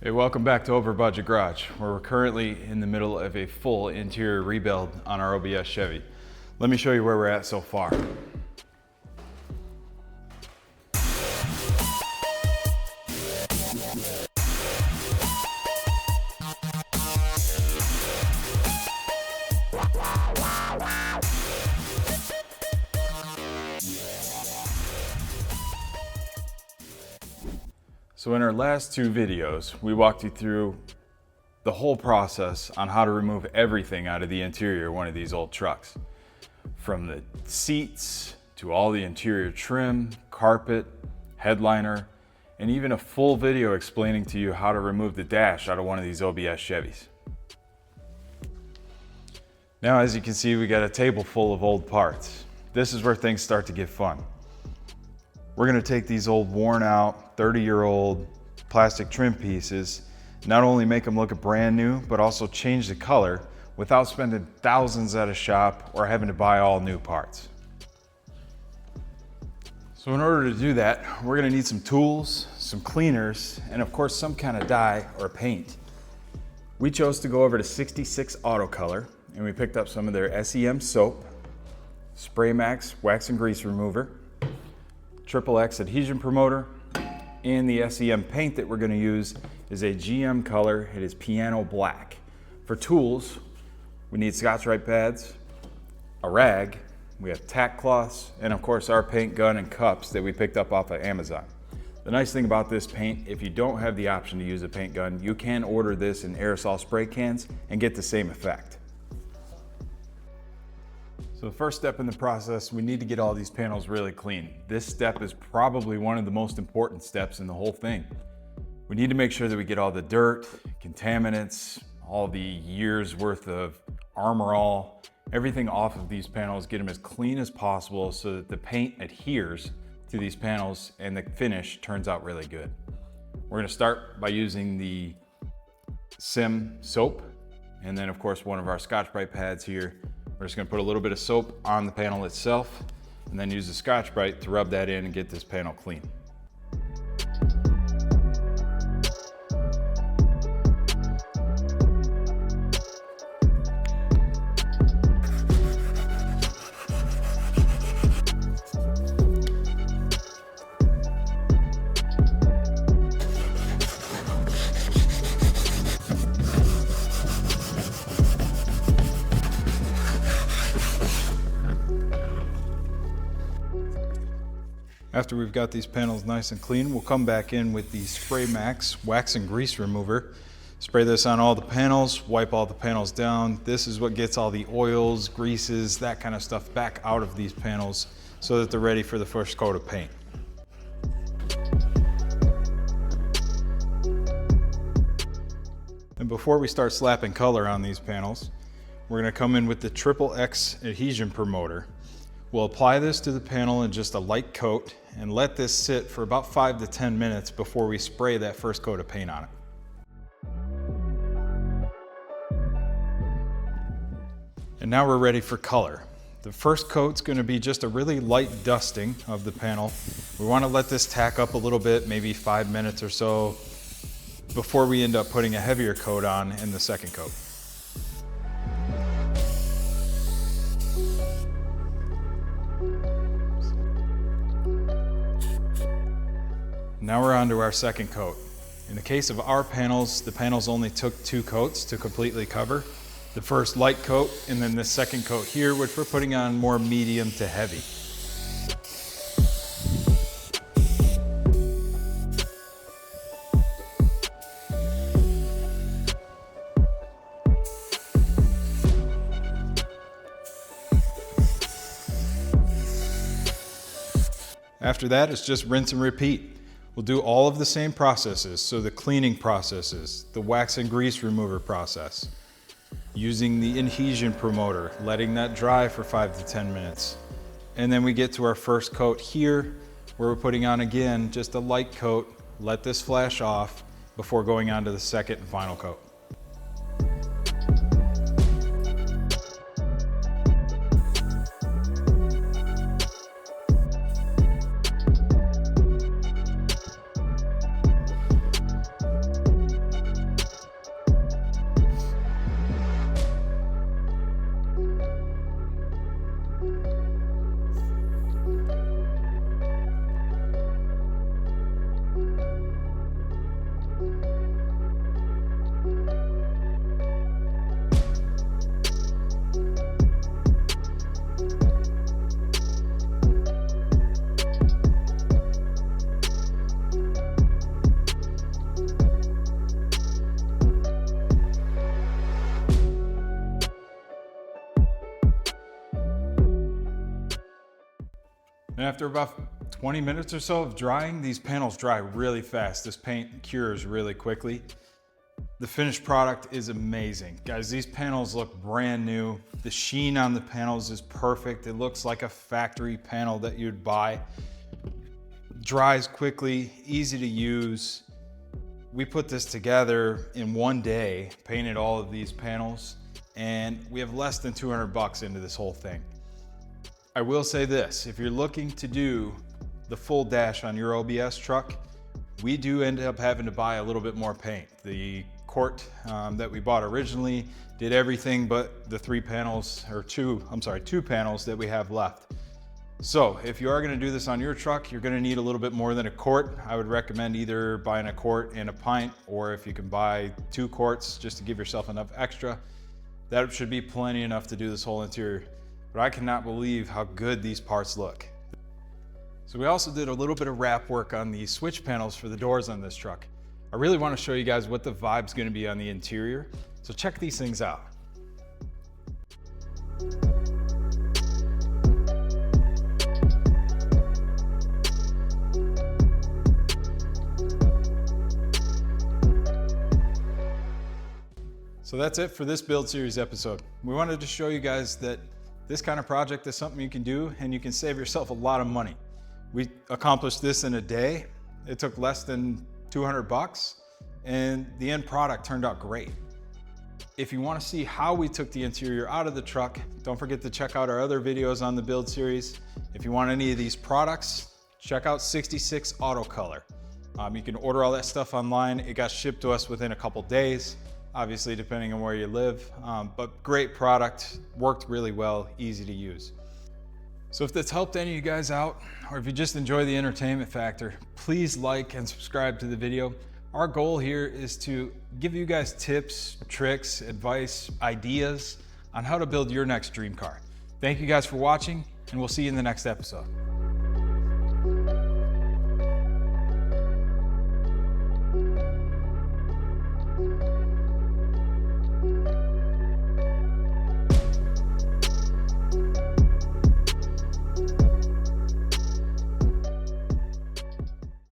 Hey, welcome back to Over Budget Garage, where we're currently in the middle of a full interior rebuild on our OBS Chevy. Let me show you where we're at so far. So in our last two videos, we walked you through the whole process on how to remove everything out of the interior of one of these old trucks. From the seats to all the interior trim, carpet, headliner, and even a full video explaining to you how to remove the dash out of one of these OBS Chevys. Now, as you can see, we got a table full of old parts. This is where things start to get fun. We're gonna take these old worn out, 30-year-old plastic trim pieces, not only make them look brand new, but also change the color without spending thousands at a shop or having to buy all new parts. So in order to do that, we're gonna need some tools, some cleaners, and of course some kind of dye or paint. We chose to go over to 66 Auto Color, and we picked up some of their SEM soap, Spray Max wax and grease remover, XXX adhesion promoter, and the SEM paint that we're going to use is a GM color. It is piano black. For tools, we need Scotch-Brite pads, a rag, we have tack cloths, and of course our paint gun and cups that we picked up off of Amazon. The nice thing about this paint, if you don't have the option to use a paint gun, you can order this in aerosol spray cans and get the same effect. So the first step in the process, we need to get all these panels really clean. This step is probably one of the most important steps in the whole thing. We need to make sure that we get all the dirt, contaminants, all the years worth of Armor All, everything off of these panels, get them as clean as possible so that the paint adheres to these panels and the finish turns out really good. We're gonna start by using the SEM soap, and then of course one of our Scotch-Brite pads here. We're just gonna put a little bit of soap on the panel itself and then use the Scotch-Brite to rub that in and get this panel clean. After we've got these panels nice and clean, we'll come back in with the Spray Max wax and grease remover. Spray this on all the panels, wipe all the panels down. This is what gets all the oils, greases, that kind of stuff back out of these panels so that they're ready for the first coat of paint. And before we start slapping color on these panels, we're gonna come in with the XXX adhesion promoter. We'll apply this to the panel in just a light coat and let this sit for about 5 to 10 minutes before we spray that first coat of paint on it. And now we're ready for color. The first coat's going to be just a really light dusting of the panel. We want to let this tack up a little bit, maybe 5 minutes or so, before we end up putting a heavier coat on in the second coat. Now we're on to our second coat. In the case of our panels, the panels only took 2 coats to completely cover. The first light coat and then the second coat here, which we're putting on more medium to heavy. After that, it's just rinse and repeat. We'll do all of the same processes, so the cleaning processes, the wax and grease remover process, using the adhesion promoter, letting that dry for 5 to 10 minutes. And then we get to our first coat here, where we're putting on again just a light coat, let this flash off before going on to the second and final coat. And after about 20 minutes or so of drying, these panels dry really fast. This paint cures really quickly. The finished product is amazing. Guys, these panels look brand new. The sheen on the panels is perfect. It looks like a factory panel that you'd buy. Dries quickly, easy to use. We put this together in one day, painted all of these panels, and we have less than 200 bucks into this whole thing. I will say this, if you're looking to do the full dash on your OBS truck, we do end up having to buy a little bit more paint. The quart that we bought originally did everything but the two panels that we have left. So if you are gonna do this on your truck, you're gonna need a little bit more than a quart. I would recommend either buying a quart and a pint, or if you can buy 2 quarts just to give yourself enough extra, that should be plenty enough to do this whole interior. But I cannot believe how good these parts look. So we also did a little bit of wrap work on the switch panels for the doors on this truck. I really want to show you guys what the vibe's going to be on the interior. So check these things out. So that's it for this build series episode. We wanted to show you guys that this kind of project is something you can do and you can save yourself a lot of money. We accomplished this in a day. It took less than 200 bucks and the end product turned out great. If you want to see how we took the interior out of the truck, don't forget to check out our other videos on the build series. If you want any of these products, check out 66 Auto Color. You can order all that stuff online. It got shipped to us within a couple days. Obviously depending on where you live, but great product, worked really well, easy to use. So if that's helped any of you guys out, or if you just enjoy the entertainment factor, please like and subscribe to the video. Our goal here is to give you guys tips, tricks, advice, ideas on how to build your next dream car. Thank you guys for watching, and we'll see you in the next episode.